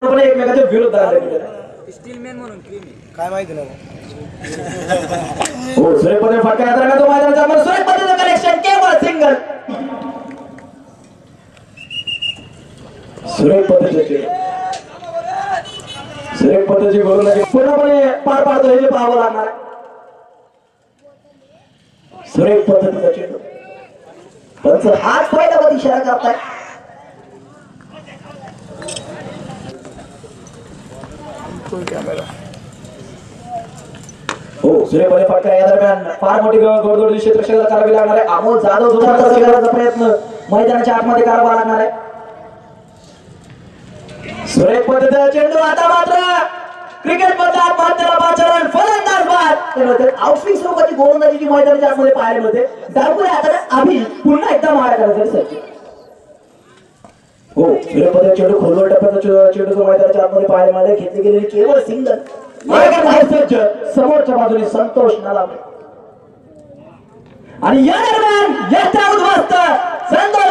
पण एकमेकांच्या विरोध झाले स्टीलमॅन म्हणून काय माहिती नाही हो सुरेखपणे फटका यात्रा का तो मैदानाच्या मध्ये सुरेखपणेचं कनेक्शन केवळ सिंगल सुरेख पद्धतीची बोलू लागेल पूर्णपणे पार पाडतो हे पाहावं लागणार सुरेख पद्धतीचा चेंडू पंच हात पहिला इशारा करताय कॅमेरा हो सुरेखपणे फटका या दरम्यान फार मोठी गोडगोड क्षेत्रक्षेत्र करावी लागणार आहे अमोल जाधव जोरदार करण्याचा प्रयत्न मैदानाच्या आतमध्ये करावा लागणार आहे सुरेख पद्धतीचा चेंडू आता मात्र क्रिकेट मधला भारताला बाचारण फलंदाज बाद आउटस्विंग स्वरूपाची गोलंदाजी जी मैदानाच्या आतमध्ये पाहायला मिळते दारपुरे आता अभि पुन्हा एकदा मारा करायचा सज्ज हो सुरेख पद्धतीचा चेंडू खोलवर टप्प्याचा चेंडू मैदानाच्या आतमध्ये पाहायला मिळाले घेतली गेलेली केवळ सिंगल सज्ज समोरच्या बाजूने संतोष नालावडे आणि या दरम्यान यष्टा उद्ध्वस्त संतोष